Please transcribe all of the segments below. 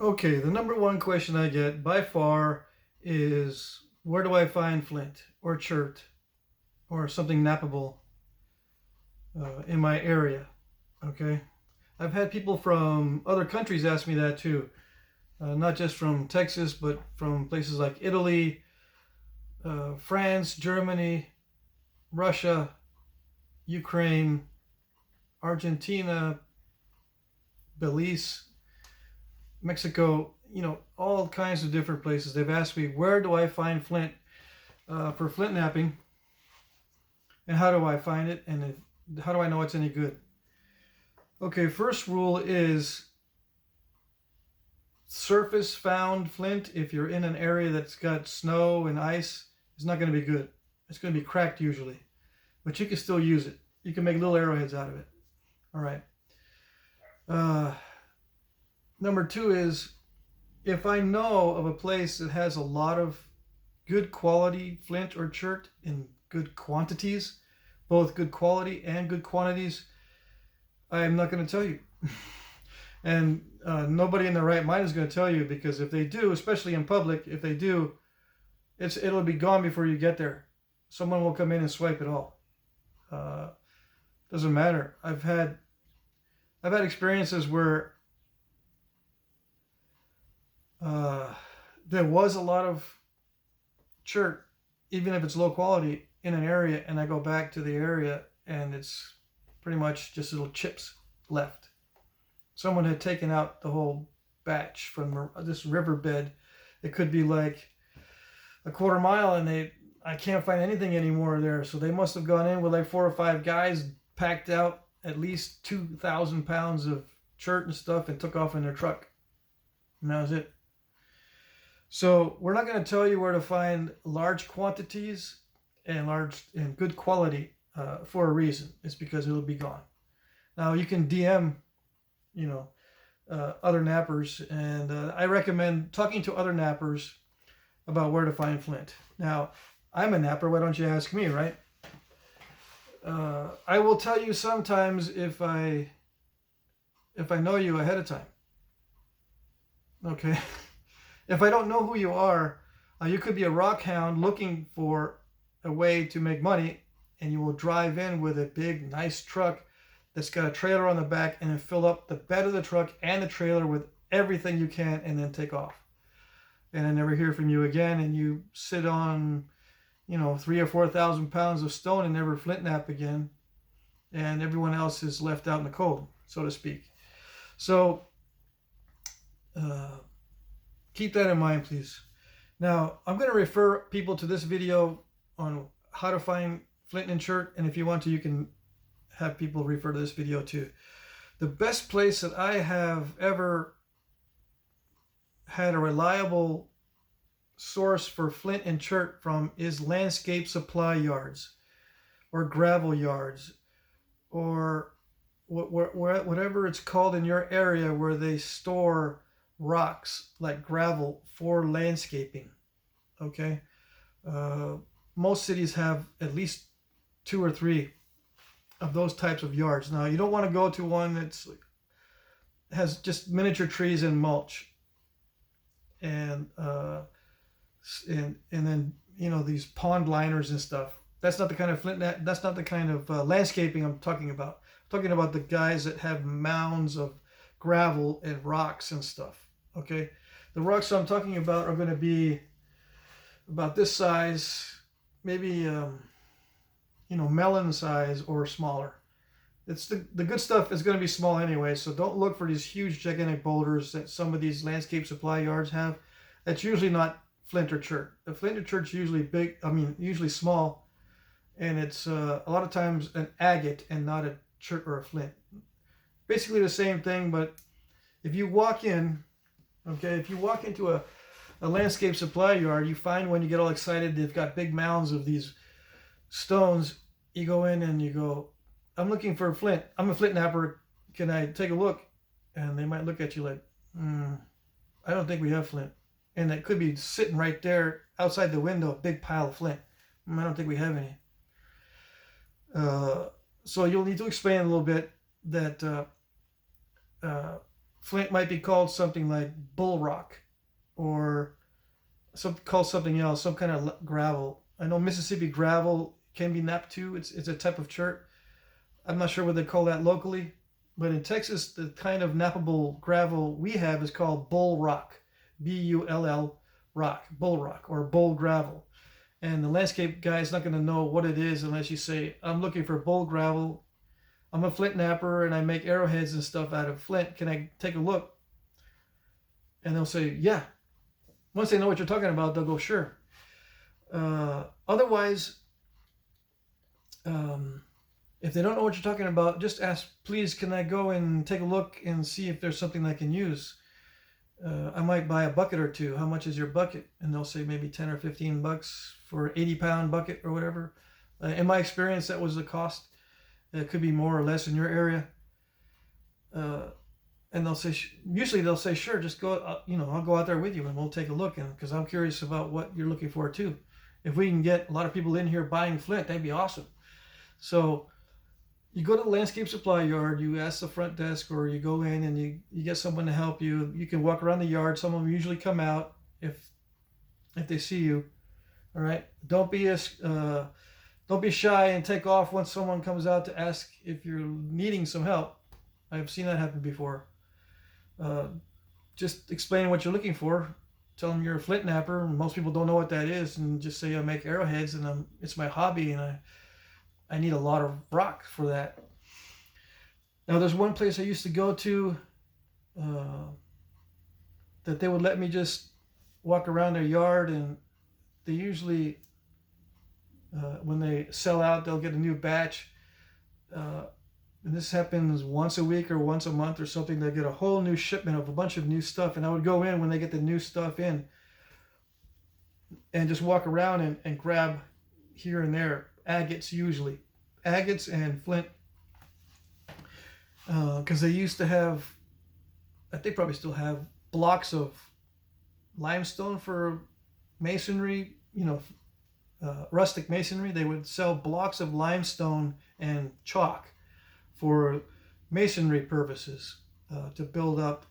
Okay, the number one question I get by far is where do I find flint or chert or something nappable in my area? Okay, I've had people from other countries ask me that too, not just from Texas, but from places like Italy, France, Germany, Russia, Ukraine, Argentina, Belize, Mexico, all kinds of different places. They've asked me, where do I find flint for flint napping? And how do I find it? And how do I know it's any good? Okay, first rule is surface found flint, if you're in an area that's got snow and ice, is not going to be good. It's going to be cracked usually, but you can still use it. You can make little arrowheads out of it. All right. Uh, Number two is if I know of a place that has a lot of good quality flint or chert in good quantities, both good quality and good quantities, I'm not going to tell you. And nobody in their right mind is going to tell you, because if they do, especially in public, if they do, it'll be gone before you get there. Someone will come in and swipe it all. Uh, doesn't matter. I've had experiences where uh, there was a lot of chert, even if it's low quality, in an area, and I go back to the area and it's pretty much just little chips left. Someone had taken out the whole batch from this riverbed. It could be like a quarter mile, and I can't find anything anymore there. So they must have gone in with like 4 or 5 guys, packed out at least 2,000 pounds of chert and stuff, and took off in their truck. And that was it. So we're not going to tell you where to find large quantities and good quality for a reason. It's because it'll be gone. Now you can DM, you know, other nappers, and I recommend talking to other nappers about where to find flint. Now, I'm a napper. Why don't you ask me, right? I will tell you sometimes if I know you ahead of time. Okay. If I don't know who you are, you could be a rock hound looking for a way to make money, and you will drive in with a big, nice truck that's got a trailer on the back, and then fill up the bed of the truck and the trailer with everything you can, and then take off. And I never hear from you again, and you sit on, 3 or 4 thousand pounds of stone and never flint nap again, and everyone else is left out in the cold, so to speak. So, keep that in mind, please. Now, I'm going to refer people to this video on how to find flint and chert, and if you want to, you can have people refer to this video too. The best place that I have ever had a reliable source for flint and chert from is landscape supply yards or gravel yards, or whatever it's called in your area, where they store rocks like gravel for landscaping. Okay. Most cities have at least 2 or 3 of those types of yards. Now, you don't want to go to one that's has just miniature trees and mulch, and then these pond liners and stuff. That's not the kind of that's not the kind of landscaping I'm talking about. I'm talking about the guys that have mounds of gravel and rocks and stuff. Okay, the rocks I'm talking about are going to be about this size, maybe melon size or smaller. It's the good stuff is going to be small anyway, so don't look for these huge gigantic boulders that some of these landscape supply yards have. That's usually not flint or chert. The flint or chert's usually big. Usually small, and it's a lot of times an agate and not a chert or a flint. Basically the same thing, but if you walk in, if you walk into a landscape supply yard, you find when you get all excited, they've got big mounds of these stones. You go in and you go, I'm looking for a flint. I'm a flint napper. Can I take a look? And they might look at you like, I don't think we have flint. And it could be sitting right there outside the window, a big pile of flint. I don't think we have any. So you'll need to explain a little bit that Flint might be called something like bull rock, or called something else, some kind of gravel. I know Mississippi gravel can be knapped too. It's a type of chert. I'm not sure what they call that locally, but in Texas, the kind of knappable gravel we have is called bull rock, Bull rock, bull rock, or bull gravel. And the landscape guy is not going to know what it is unless you say, I'm looking for bull gravel. I'm a flint napper and I make arrowheads and stuff out of flint. Can I take a look? And they'll say, yeah. Once they know what you're talking about, they'll go, sure. Otherwise, if they don't know what you're talking about, just ask, please, can I go and take a look and see if there's something I can use? I might buy a bucket or two. How much is your bucket? And they'll say maybe 10 or 15 bucks for an 80-pound bucket or whatever. In my experience, that was the cost. It could be more or less in your area. And they'll say, usually they'll say, sure, just go, I'll go out there with you and we'll take a look. And because I'm curious about what you're looking for too. If we can get a lot of people in here buying flint, that'd be awesome. So you go to the landscape supply yard, you ask the front desk, or you go in and you get someone to help you. You can walk around the yard. Some of them usually come out if they see you. All right. Don't be shy and take off once someone comes out to ask if you're needing some help. I've seen that happen before. Just explain what you're looking for. Tell them you're a flint napper. Most people don't know what that is, and just say I make arrowheads and it's my hobby and I need a lot of rock for that. Now there's one place I used to go to that they would let me just walk around their yard, and they usually when they sell out, they'll get a new batch. And this happens once a week or once a month or something. They get a whole new shipment of a bunch of new stuff. And I would go in when they get the new stuff in and just walk around and grab here and there. Agates usually. Agates and flint. Because they used to have, I think probably still have, blocks of limestone for masonry, rustic masonry. They would sell blocks of limestone and chalk for masonry purposes, to build up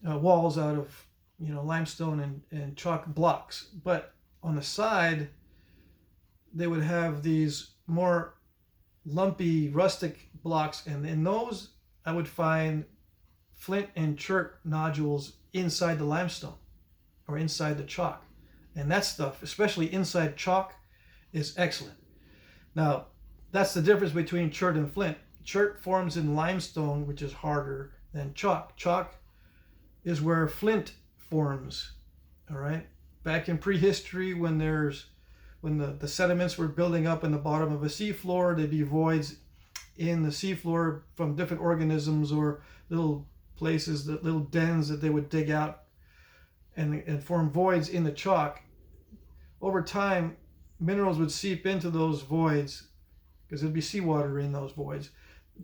walls out of limestone and chalk blocks. But on the side, they would have these more lumpy rustic blocks, and in those I would find flint and chert nodules inside the limestone or inside the chalk. And that stuff, especially inside chalk, is excellent. Now, that's the difference between chert and flint. Chert forms in limestone, which is harder than chalk. Chalk is where flint forms. All right. Back in prehistory, when the sediments were building up in the bottom of a seafloor, there'd be voids in the seafloor from different organisms or little places, little dens that they would dig out and form voids in the chalk. Over time, minerals would seep into those voids, because there'd be seawater in those voids.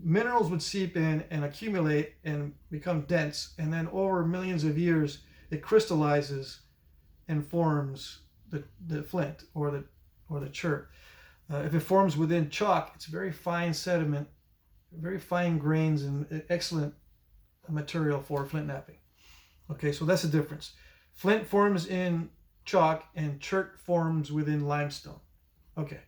Minerals would seep in and accumulate and become dense, and then over millions of years, it crystallizes and forms the flint or the chert. If it forms within chalk, it's very fine sediment, very fine grains, and excellent material for flint napping. Okay, so that's the difference. Flint forms in chalk and chert forms within limestone. Okay.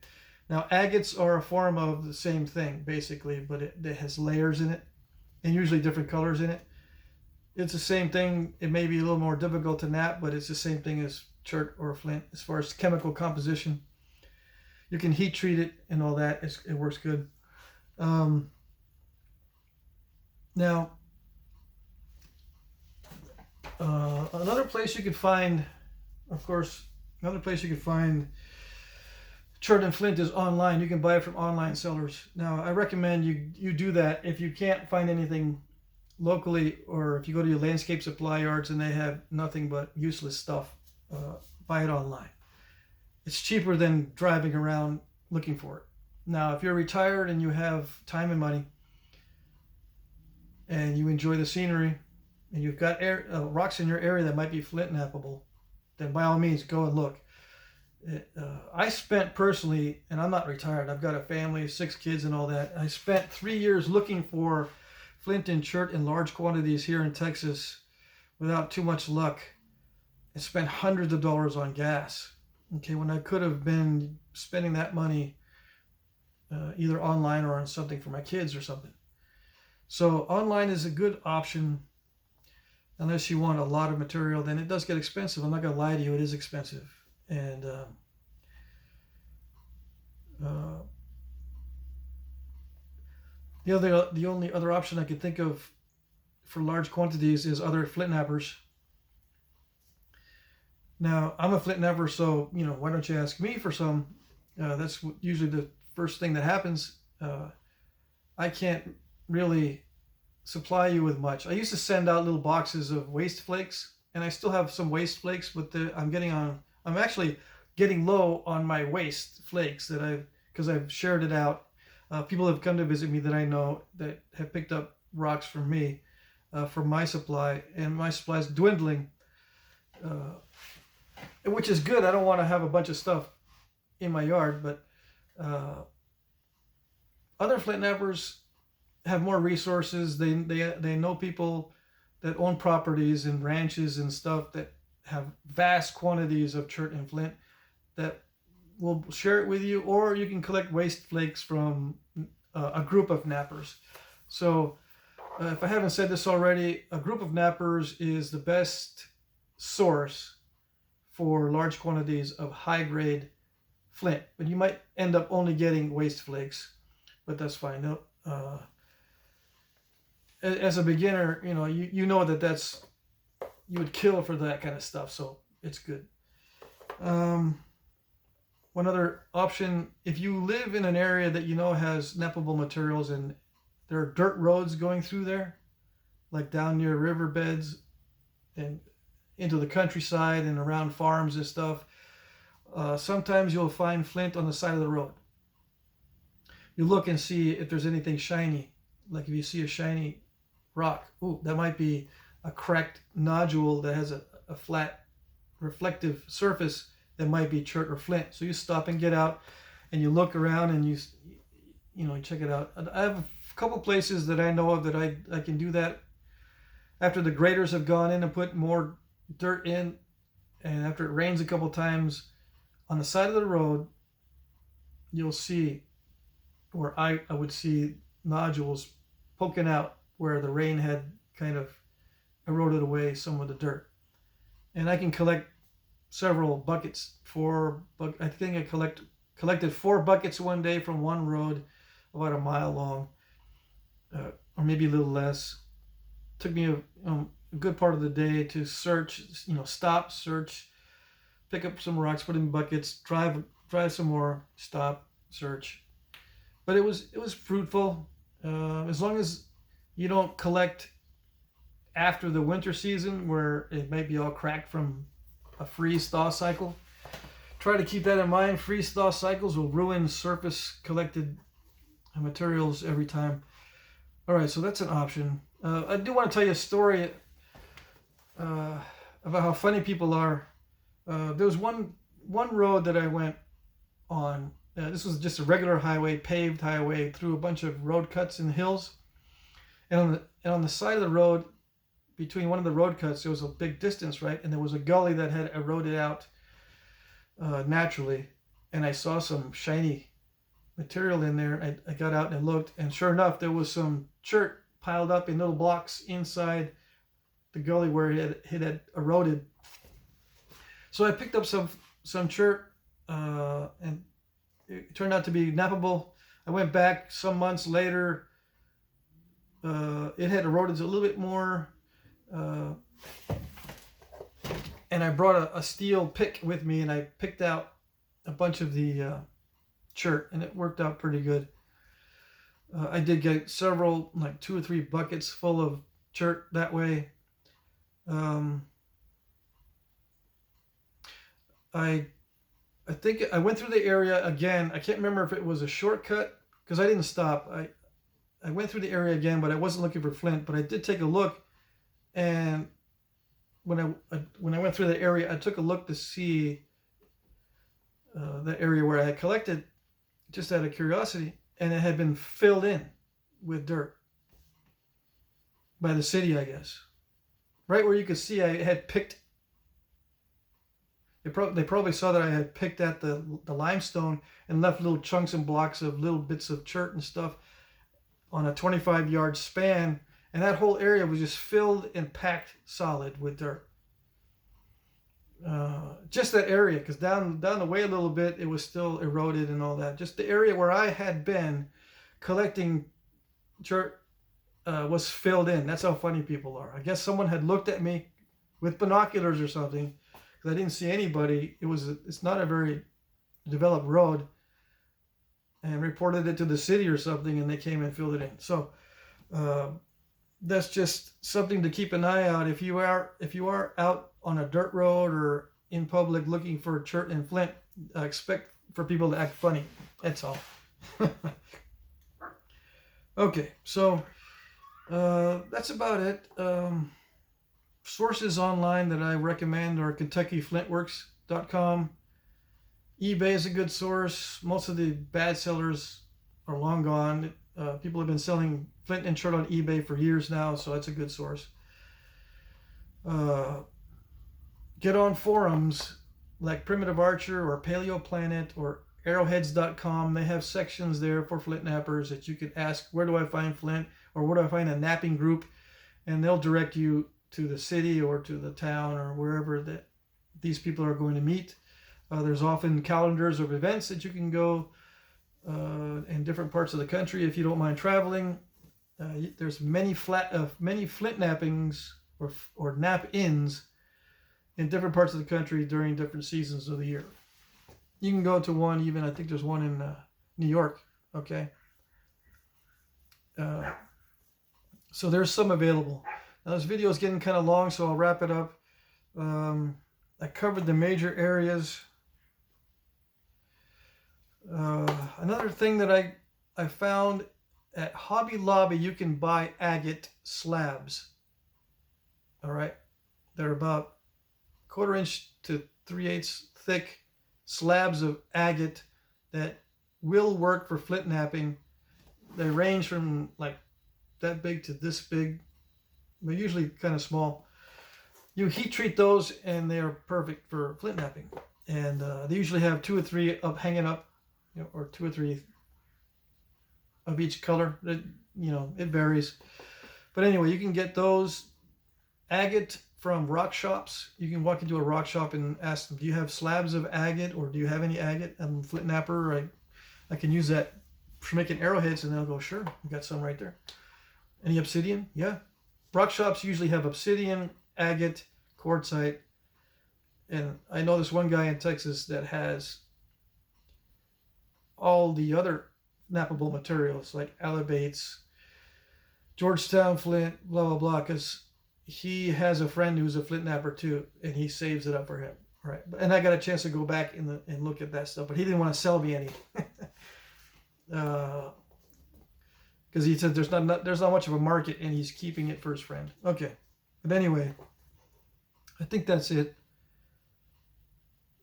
Now, agates are a form of the same thing, basically, but it has layers in it, and usually different colors in it. It's the same thing. It may be a little more difficult to nap, but it's the same thing as chert or flint as far as chemical composition. You can heat treat it and all that. It works good. Now, another place you could find, of course, chert and flint is online. You can buy it from online sellers. Now, I recommend you do that if you can't find anything locally, or if you go to your landscape supply yards and they have nothing but useless stuff, buy it online. It's cheaper than driving around looking for it. Now, if you're retired and you have time and money and you enjoy the scenery and you've got rocks in your area that might be flint nappable, then by all means, go and look. I spent personally, and I'm not retired, I've got a family, 6 kids and all that. I spent 3 years looking for flint and chert in large quantities here in Texas without too much luck and spent hundreds of dollars on gas. Okay, when I could have been spending that money either online or on something for my kids or something. So online is a good option unless you want a lot of material. Then it does get expensive. I'm not going to lie to you, it is expensive. And the only other option I could think of for large quantities is other flint knappers. Now, I'm a flint knapper, so, why don't you ask me for some? That's usually the first thing that happens. I can't really supply you with much. I used to send out little boxes of waste flakes, and I still have some waste flakes, but I'm actually getting low on my waste flakes because I've shared it out. People have come to visit me that I know that have picked up rocks from me for my supply, and my supply is dwindling, which is good. I don't want to have a bunch of stuff in my yard, but other flint knappers have more resources. They know people that own properties and ranches and stuff that have vast quantities of chert and flint that will share it with you, or you can collect waste flakes from a group of knappers. So if I haven't said this already, a group of knappers is the best source for large quantities of high-grade flint, but you might end up only getting waste flakes, but that's fine. As a beginner, you know that's you would kill for that kind of stuff, so it's good. One other option, if you live in an area that has knappable materials and there are dirt roads going through there, like down near riverbeds and into the countryside and around farms and stuff, sometimes you'll find flint on the side of the road. You look and see if there's anything shiny. Like if you see a shiny rock, that might be a cracked nodule that has a flat reflective surface that might be chert or flint. So you stop and get out and you look around and you check it out. I have a couple places that I know of that I can do that. After the graders have gone in and put more dirt in, and after it rains a couple times, on the side of the road, you'll see, or I would see fossils poking out where the rain had kind of eroded away some of the dirt. And I can collect several buckets. I think I collected 4 buckets one day from one road about a mile long, or maybe a little less. Took me a good part of the day to search, stop, search, pick up some rocks, put in buckets, drive some more, stop, search. But it was fruitful, as long as you don't collect after the winter season where it might be all cracked from a freeze-thaw cycle. Try to keep that in mind. Freeze-thaw cycles will ruin surface collected materials every time. All right, so that's an option. I do want to tell you a story about how funny people are. There was one road that I went on. This was just a regular highway, paved highway through a bunch of road cuts and hills. And on the side of the road, between one of the road cuts, there was a big distance, right? And there was a gully that had eroded out naturally. And I saw some shiny material in there. I got out and looked, and sure enough, there was some chert piled up in little blocks inside the gully where it had eroded. So I picked up some chert, and it turned out to be knappable. I went back some months later. It had eroded a little bit more, and I brought a steel pick with me, and I picked out a bunch of the chert, and it worked out pretty good. I did get several, like 2 or 3 buckets full of chert that way. I think I went through the area again. I can't remember if it was a shortcut because I didn't stop. I went through the area again, but I wasn't looking for flint. But I did take a look, and when I went through the area, I took a look to see the area where I had collected, just out of curiosity, and it had been filled in with dirt. by the city, I guess. Right where you could see I had picked. They probably saw that I had picked at the limestone and left little chunks and blocks of little bits of chert and stuff on a 25-yard span, and that whole area was just filled and packed solid with dirt. Just that area, because down the way a little bit, it was still eroded and all that. Just the area where I had been collecting dirt was filled in. That's how funny people are. I guess someone had looked at me with binoculars or something, because I didn't see anybody. It's not a very developed road, and reported it to the city or something, and they came and filled it in. So that's just something to keep an eye out. If you are out on a dirt road or in public looking for chert in Flint, expect for people to act funny. That's all. Okay, so that's about it. Sources online that I recommend are KentuckyFlintworks.com. eBay is a good source. Most of the bad sellers are long gone. People have been selling flint and chert on eBay for years now, so that's a good source. Get on forums like Primitive Archer or Paleo Planet or arrowheads.com. They have sections there for flint nappers that you can ask, where do I find flint, or where do I find a napping group, and they'll direct you to the city or to the town or wherever that these people are going to meet. There's often calendars of events that you can go in different parts of the country if you don't mind traveling. There's many flint nappings or nap-ins in different parts of the country during different seasons of the year. You can go to one, even I think there's one in New York. Okay. So there's some available. Now this video is getting kind of long, so I'll wrap it up. I covered the major areas. Another thing that I found at Hobby Lobby, you can buy agate slabs. All right, they're about 1/4 inch to 3/8 thick slabs of agate that will work for flint napping. They range from like that big to this big. They're usually kind of small. You heat treat those and they are perfect for flint napping. And they usually have 2 or 3 up hanging up, or 2 or 3 of each color. It varies. But anyway, you can get those agate from rock shops. You can walk into a rock shop and ask them, do you have slabs of agate, or do you have any agate? I'm a flint napper. I can use that for making arrowheads. And they'll go, sure, we got some right there. Any obsidian? Yeah. Rock shops usually have obsidian, agate, quartzite. And I know this one guy in Texas that has all the other nappable materials like alabates, Georgetown flint, blah, blah, blah, because he has a friend who's a flint napper too, and he saves it up for him. Right. And I got a chance to go back and look at that stuff, but he didn't want to sell me any. Because he said there's not much of a market, and he's keeping it for his friend. Okay. But anyway, I think that's it.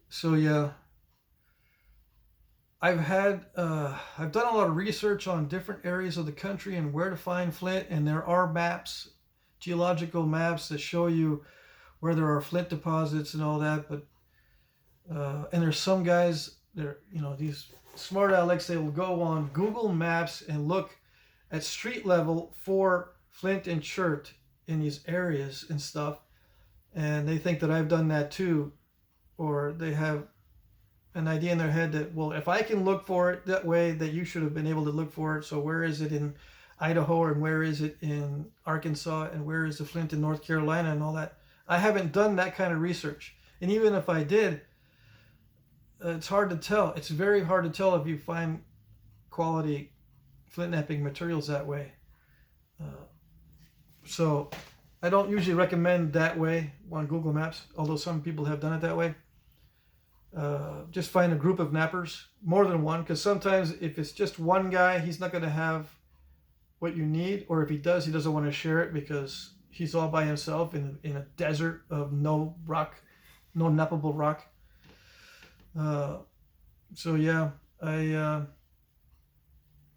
So yeah, I've done a lot of research on different areas of the country and where to find flint, and there are maps, geological maps that show you where there are flint deposits and all that. But and there's some guys, these smart Alex, they will go on Google Maps and look at street level for flint and chert in these areas and stuff, and they think that I've done that too, or they have an idea in their head that, well, if I can look for it that way, that you should have been able to look for it. So where is it in Idaho, and where is it in Arkansas, and where is the flint in North Carolina and all that? I haven't done that kind of research, and even if I did, it's hard to tell. It's very hard to tell if you find quality flint napping materials that way. So I don't usually recommend that way on Google Maps, although some people have done it that way. Just find a group of nappers, more than one, because sometimes if it's just one guy, he's not going to have what you need, or if he does, he doesn't want to share it because he's all by himself in a desert of no rock, no nappable rock. So yeah,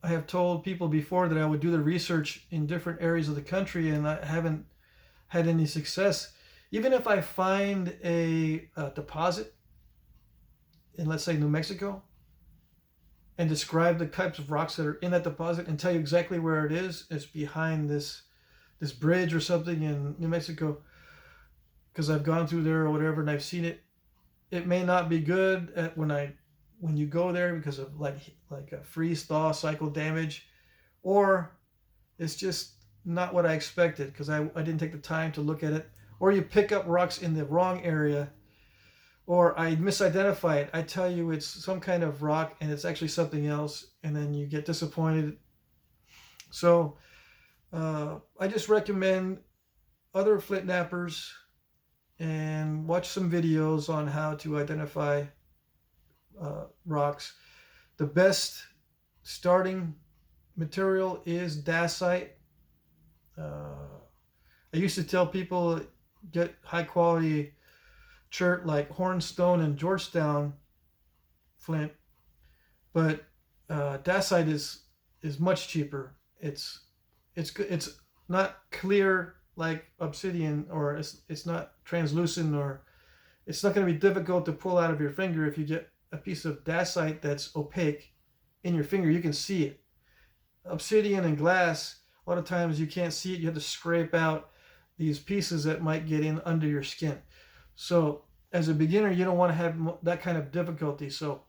I have told people before that I would do the research in different areas of the country, and I haven't had any success. Even if I find a deposit in, let's say, New Mexico, and describe the types of rocks that are in that deposit and tell you exactly where it is, it's behind this bridge or something in New Mexico, because I've gone through there or whatever, and I've seen it. It may not be good when you go there because of like a freeze thaw cycle damage, or it's just not what I expected because I didn't take the time to look at it, or you pick up rocks in the wrong area, or I misidentify it. I tell you it's some kind of rock and it's actually something else, and then you get disappointed. So I just recommend other flint knappers and watch some videos on how to identify rocks. The best starting material is dacite. I used to tell people get high quality chert like Hornstone and Georgetown flint, but dacite is much cheaper. It's good. It's not clear like obsidian, or it's not translucent, or it's not going to be difficult to pull out of your finger. If you get a piece of dacite that's opaque in your finger, you can see it. Obsidian and glass, a lot of times you can't see it. You have to scrape out these pieces that might get in under your skin. So as a beginner, you don't want to have that kind of difficulty. So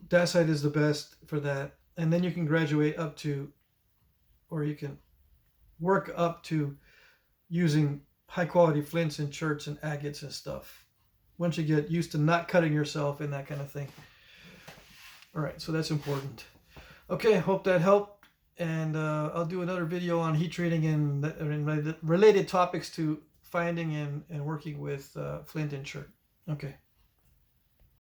dacite is the best for that. And then you can graduate up to, or you can work up to using high quality flints and cherts and agates and stuff, once you get used to not cutting yourself and that kind of thing. All right, so that's important. Okay, hope that helped, and I'll do another video on heat treating and related topics to finding and working with flint and chert. Okay.